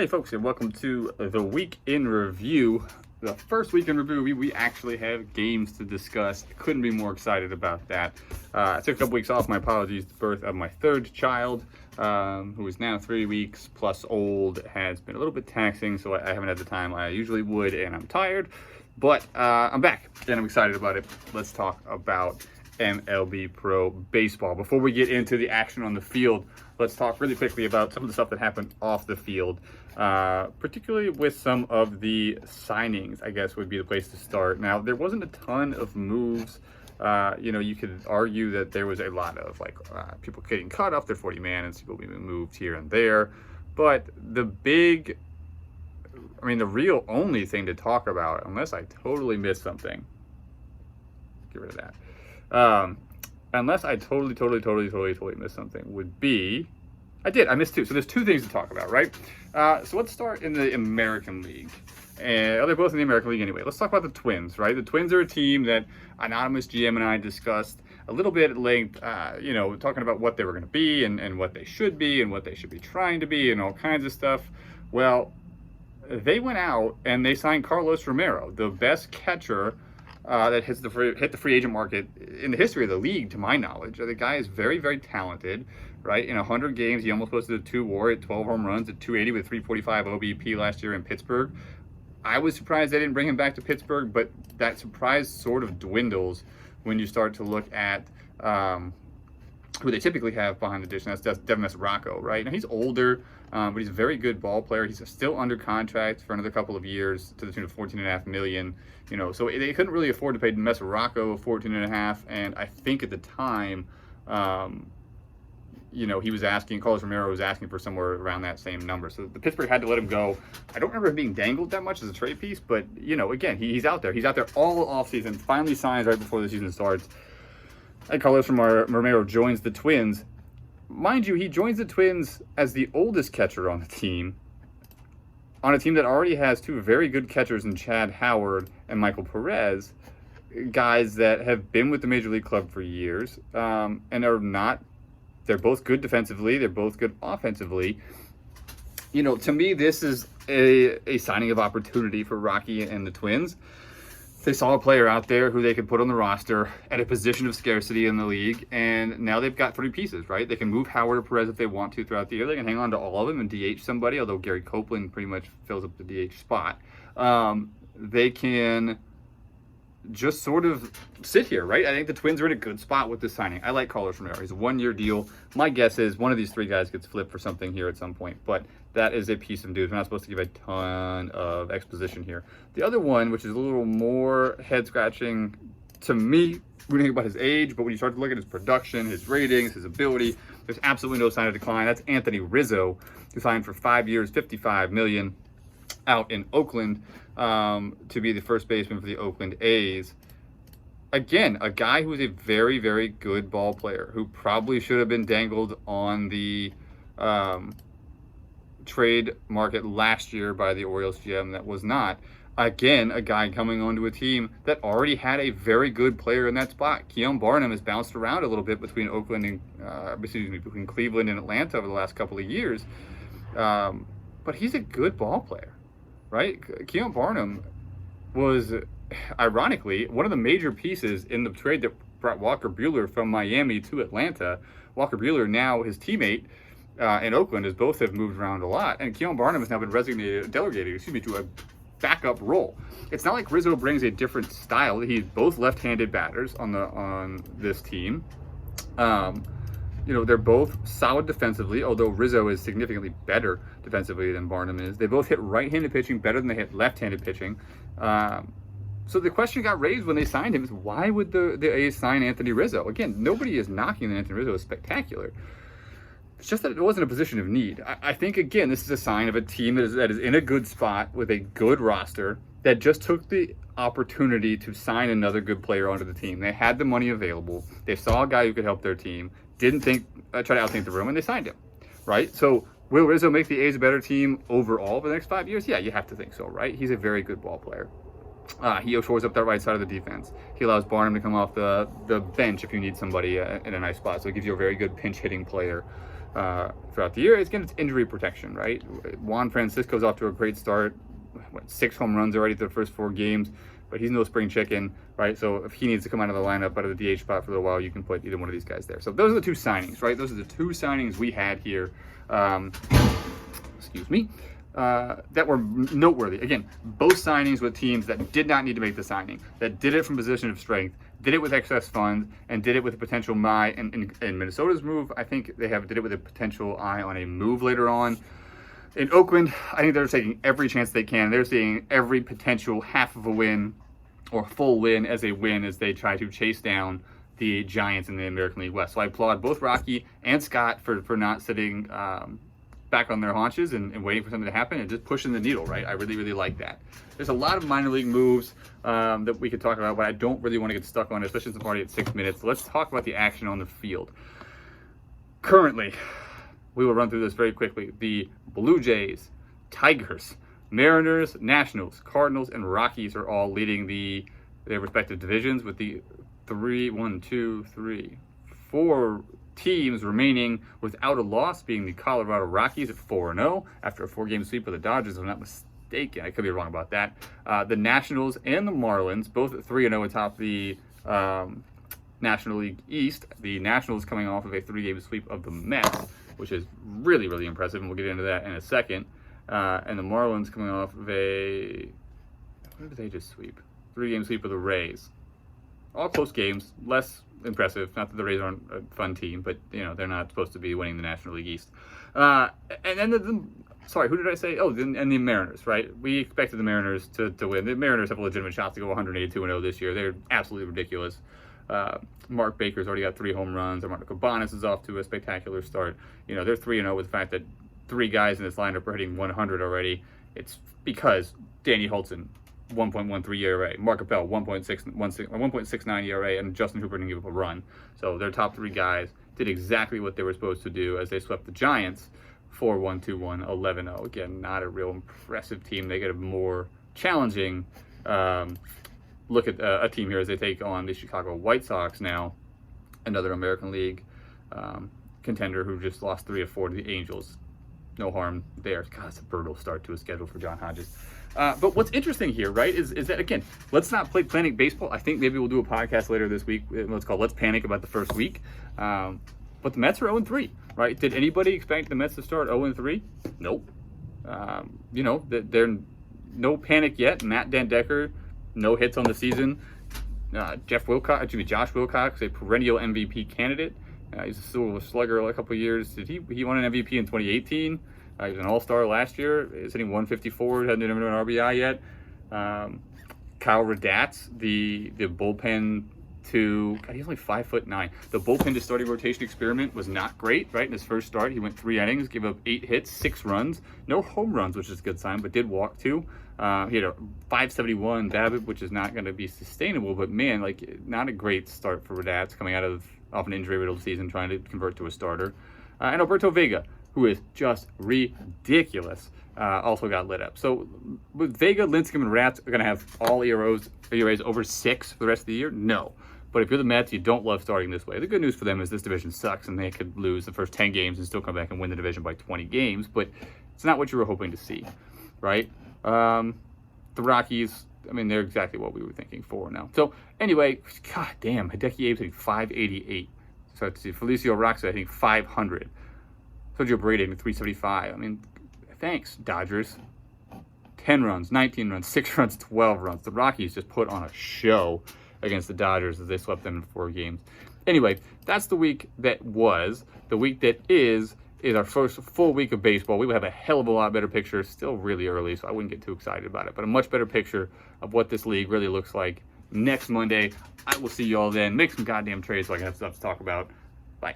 Hey folks, and welcome to the Week in Review. The first Week in Review, we actually have games to discuss. Couldn't be more excited about that. I took a couple weeks off. My apologies. The birth of my third child, who is now 3 weeks plus old, has been a little bit taxing, so I haven't had the time I usually would, and I'm tired. But I'm back, and I'm excited about it. Let's talk about MLB Pro Baseball. Before we get into the action on the field, let's talk really quickly about some of the stuff that happened off the field, particularly with some of the signings, I guess would be the place to start. Now, there wasn't a ton of moves. You could argue that there was a lot of people getting cut off their 40-man and people being moved here and there. But the real only thing to talk about, unless I totally missed something, get rid of that. Unless I totally missed something, would be, I missed two. So there's two things to talk about, right? So let's start in the American League. And they're both in the American League anyway. Let's talk about the Twins, right? The Twins are a team that Anonymous GM and I discussed a little bit at length, talking about what they were going to be and what they should be and what they should be trying to be and all kinds of stuff. Well, they went out and they signed Carlos Romero, the best catcher that hit the free agent market in the history of the league, to my knowledge. The guy is very, very talented, right? In 100 games, he almost posted a 2 WAR at 12 home runs at 280 with 345 OBP last year in Pittsburgh. I was surprised they didn't bring him back to Pittsburgh, but that surprise sort of dwindles when you start to look at who they typically have behind the dish, and that's Devin Mesoraco, right? Now, he's older, but he's a very good ball player. He's still under contract for another couple of years to the tune of $14.5 million. So they couldn't really afford to pay Mesoraco $14.5, and I think at the time, he was asking, Carlos Romero was asking for somewhere around that same number. So the Pittsburgh had to let him go. I don't remember him being dangled that much as a trade piece, but, again, he's out there. He's out there all offseason, finally signs right before the season starts. And Carlos Romero joins the Twins. Mind you, he joins the Twins as the oldest catcher on the team, on a team that already has two very good catchers in Chad Howard and Michael Perez, guys that have been with the Major League club for years, and they're both good defensively, they're both good offensively. To me, this is a signing of opportunity for Rocky and the Twins. They saw a player out there who they could put on the roster at a position of scarcity in the league, and now they've got 3 pieces, right? They can move Howard or Perez if they want to throughout the year. They can hang on to all of them and DH somebody, although Gary Copeland pretty much fills up the DH spot. They can just sort of sit here, right? I think the Twins are in a good spot with this signing. I like Carlos Romero. He's a 1-year deal. My guess is one of these 3 guys gets flipped for something here at some point, but that is a piece of news. We're not supposed to give a ton of exposition here. The other one, which is a little more head-scratching to me, when you think about his age, but when you start to look at his production, his ratings, his ability, there's absolutely no sign of decline. That's Anthony Rizzo, who signed for 5 years, $55 million out in Oakland to be the first baseman for the Oakland A's. Again, a guy who is a very, very good ball player who probably should have been dangled on the trade market last year by the Orioles GM that was not. Again, a guy coming onto a team that already had a very good player in that spot. Keon Barnum has bounced around a little bit between between Cleveland and Atlanta over the last couple of years. But he's a good ball player, right? Keon Barnum was, ironically, one of the major pieces in the trade that brought Walker Buehler from Miami to Atlanta. Walker Buehler, now his teammate in Oakland, as both have moved around a lot, and Keon Barnum has now been delegated to a backup role. It's not like Rizzo brings a different style. He's both left-handed batters on this team. They're both solid defensively, although Rizzo is significantly better defensively than Barnum is. They both hit right-handed pitching better than they hit left-handed pitching. So the question got raised when they signed him is, why would the A's sign Anthony Rizzo? Again, nobody is knocking that Anthony Rizzo is spectacular. It's just that it wasn't a position of need. I think, again, this is a sign of a team that is in a good spot with a good roster that just took the opportunity to sign another good player onto the team. They had the money available. They saw a guy who could help their team, didn't try to outthink the room, and they signed him, right? So will Rizzo make the A's a better team overall for the next 5 years? Yeah, you have to think so, right? He's a very good ball player. He shores up that right side of the defense. He allows Barnum to come off the bench if you need somebody in a nice spot. So it gives you a very good pinch hitting player. throughout the year. It's injury protection, right? Juan Francisco's off to a great start. 6 home runs already through the first 4 games, but he's no spring chicken, right? So if he needs to come out of the lineup, out of the DH spot for a little while, you can put either one of these guys there. So those are the 2 signings, right? Those are the 2 signings we had here. Excuse me. That were noteworthy. Again, both signings with teams that did not need to make the signing, that did it from position of strength, did it with excess funds, and did it with a potential eye. And in Minnesota's move, I think they did it with a potential eye on a move later on. In Oakland, I think they're taking every chance they can. They're seeing every potential half of a win or full win as a win as they try to chase down the Giants in the American League West. So I applaud both Rocky and Scott for not sitting back on their haunches and waiting for something to happen and just pushing the needle, right? I really, really like that. There's a lot of minor league moves that we could talk about, but I don't really want to get stuck on it, especially since I'm already at 6 minutes. So let's talk about the action on the field. Currently, we will run through this very quickly. The Blue Jays, Tigers, Mariners, Nationals, Cardinals, and Rockies are all leading their respective divisions with the 4 teams remaining without a loss, being the Colorado Rockies at 4-0 after a 4-game sweep of the Dodgers, if I'm not mistaken. I could be wrong about that. The Nationals and the Marlins, both at 3-0 atop the National League East. The Nationals coming off of a 3-game sweep of the Mets, which is really, really impressive, and we'll get into that in a second. And the Marlins coming off of what did they just sweep? 3-game sweep of the Rays. All close games, less impressive. Not that the Rays aren't a fun team, but they're not supposed to be winning the National League East. And then sorry, who did I say? Oh, and the Mariners, right? We expected the Mariners to win. The Mariners have a legitimate shot to go 182-0 this year. They're absolutely ridiculous. Mark Baker's already got 3 home runs. Marco Cabanas is off to a spectacular start. They're 3-0 with the fact that 3 guys in this lineup are hitting 100 already. It's because Danny Hultzen, 1.13 ERA, Mark Appel, 1.69 ERA, and Justin Hooper didn't give up a run. So their top 3 guys did exactly what they were supposed to do as they swept the Giants 4-1, 2-1, 11-0. Again, not a real impressive team. They get a more challenging look at a team here as they take on the Chicago White Sox now, another American League contender who just lost 3 of 4 to the Angels. No harm there. God, it's a brutal start to a schedule for John Hodges. But what's interesting here, right, is that, again, let's not play Panic Baseball. I think maybe we'll do a podcast later this week. Let's Panic about the first week. But the Mets are 0-3, right? Did anybody expect the Mets to start 0-3? Nope. They're no panic yet. Matt Dandecker, no hits on the season. Josh Wilcox, a perennial MVP candidate. He's a Silver Slugger a couple of years. He won an MVP in 2018. He was an All-Star last year. He's hitting 154. Hasn't even done an RBI yet. Kyle Radatz, the bullpen he's only 5'9". The bullpen to starting rotation experiment was not great, right? In his first start, he went 3 innings, gave up 8 hits, 6 runs, no home runs, which is a good sign, but did walk 2. He had a 571 BABIP, which is not going to be sustainable, but man, not a great start for Radatz coming off an injury-riddled season, trying to convert to a starter. And Alberto Vega, who is just ridiculous, also got lit up. So with Vega, Lincecum, and Radatz are going to have all ERAs over 6 for the rest of the year? No. But if you're the Mets, you don't love starting this way. The good news for them is this division sucks, and they could lose the first 10 games and still come back and win the division by 20 games. But it's not what you were hoping to see, right? The Rockies, they're exactly what we were thinking for now. So anyway, god damn, Hideki Abe's hitting 588. So let's see, Felicio Roxa hitting 500. Sergio Brady hitting 375. Thanks, Dodgers. 10 runs, 19 runs, 6 runs, 12 runs. The Rockies just put on a show against the Dodgers as they swept them in 4 games. Anyway, that's the week that was. The week that is our first full week of baseball. We will have a hell of a lot better picture. Still really early, so I wouldn't get too excited about it, but a much better picture of what this league really looks like next Monday. I will see you all then. Make some goddamn trades so I can have stuff to talk about. Bye.